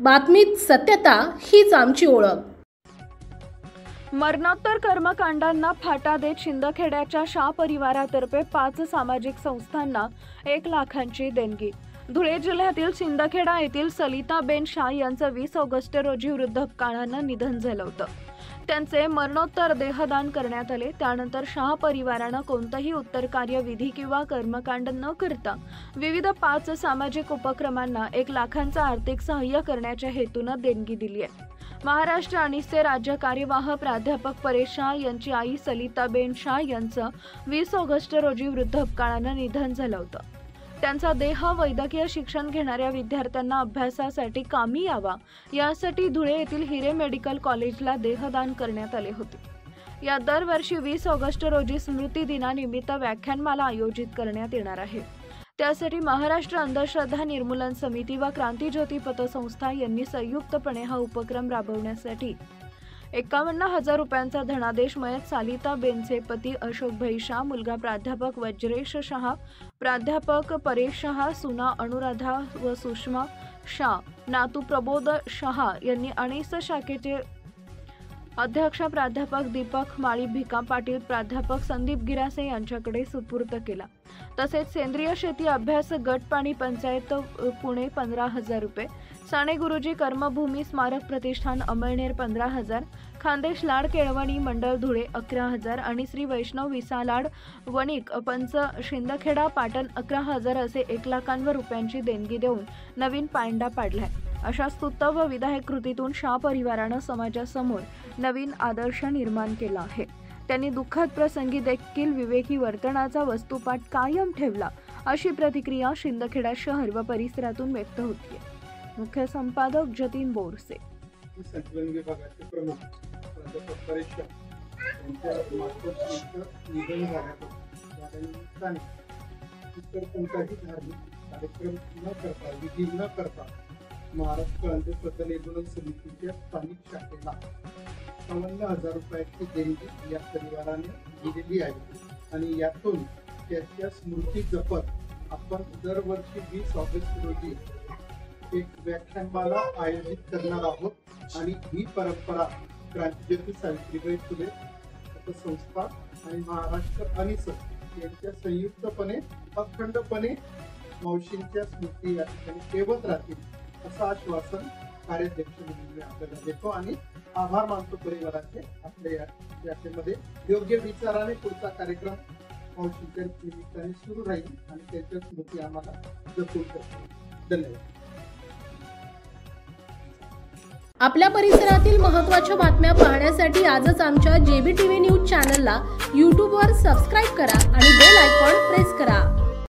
बातमीत सत्यता हीच आमची ओळख। मरणोत्तर कर्मकांडांना फाटा देत शिंदखेड्याच्या शाह परिवारातर्फे 5 सामाजिक संस्थांना 1 लाखांची देणगी। धुळे जिल्ह्यातील शिंदखेडा येथील सलिताबेन शाह यांचं 20 ऑगस्ट रोजी वृद्धापकाळानं निधन झालं होतं। त्यांचे मरणोत्तर देहदान करण्यात आले। त्यानंतर शाह परिवारानं कोणतंही उत्तरकार्य विधी किंवा कर्मकांड न करता विविध 5 सामाजिक उपक्रमांना 1 लाखांचं आर्थिक सहाय्य करण्याच्या हेतूनं देणगी दिली आहे। महाराष्ट्र अनिसचे राज्य कार्यवाह प्राध्यापक परेश शाह यांची आई सलिताबेन शाह यांचं 20 ऑगस्ट रोजी वृद्धापकाळानं निधन झालं होतं। त्यांचा देह वैद्यकीय शिक्षण घेणाऱ्या विद्यार्थ्यांना अभ्यासासाठी कामी यावा यासाठी धुळे येथील हिरे मेडिकल कॉलेजला देहदान करण्यात आले होते। या दरवर्षी 20 ऑगस्ट रोजी स्मृती दिनानिमित्त व्याख्यानमाला आयोजित करण्यात येणार आहे। त्यासाठी महाराष्ट्र अंधश्रद्धा निर्मूलन समिती व क्रांतिज्योती पतसंस्था यांनी संयुक्तपणे हा उपक्रम राबवण्यासाठी 51,000 रुपयांचा धनादेश मयत सालिताबेनचे पती अशोकभाई शाह, मुलगा प्राध्यापक वज्रेश शाह, प्राध्यापक परेश शाह, सुना अनुराधा व सुषमा शाह, नातू प्रबोध शाह यांनी अनिस शाखेचे अध्यक्ष प्राध्यापक दीपक माळी, भिका पाटील, प्राध्यापक संदीप गिरासे यांच्याकडे सुपूर्द केला। तसेच सेंद्रिय शेती अभ्यास गट पाणी पंचायत पुणे 15,000 रुपये, साने गुरुजी कर्मभूमी स्मारक प्रतिष्ठान अमळनेर 15,000, खानदेश लाड केळवणी मंडळ धुळे 11,000 आणि श्री वैष्णव विसालाड वणिक पंच शिंदखेडा पाटण 11,000 असे 1 लाखांवर रुपयांची देणगी देऊन नवीन पायंडा पाडलाय। अशा स्तुत्य व विधायक कृतीतून शाह परिवारानं समाजासमोर नवीन आदर्श निर्माण केला आहे। त्यांनी दुःखद प्रसंगी देखील विवेकी वर्तनाचा वस्तुपाठ कायम ठेवला, अशी प्रतिक्रिया शिंदखेडा शहर व परिसरातून व्यक्त होतीये। मुख्य संपादक जतीन बोरसे। संकलन विभागाचे प्रमुख प्राध्यापक परेश शाह यांच्या मातोश्रीचं निधन झाल्याने इतर कोणताही धार्मिक कार्यक्रम न करता विधी न करता महाराष्ट्र अंधश्रद्धा निर्मूलन समितीच्या स्थानिक शाखेला 51,000 रुपयाची देणगी या परिवाराने दिलेली आहे आणि यातून त्याच्या स्मृती जपत आपण दरवर्षी 20 ऑगस्ट रोजी एक व्याख्यानमाला आयोजित करणार आहोत आणि ही परंपरा क्रांतिज्योती सावित्रीबाई फुले संस्था आणि महाराष्ट्र अनिस यांच्या संयुक्तपणे अखंडपणे मावशींच्या स्मृती या ठिकाणी ठेवत राहतील असं आश्वासन कार्याध्यक्ष म्हणून आपल्याला देतो आणि आभार मानतो परिवाराचे। आपल्या यामध्ये योग्य विचाराने पुढचा कार्यक्रम मावशींच्या निमित्ताने सुरू राहील आणि त्याच्या स्मृती आम्हाला जपून ठेवतील। धन्यवाद। आपल्या परिसरातील महत्त्वाच्या बातम्या पाहण्यासाठी आजच आमच्या JBTV न्यूज चॅनलला YouTube वर सबस्क्राइब करा आणि बेल आयकॉन प्रेस करा।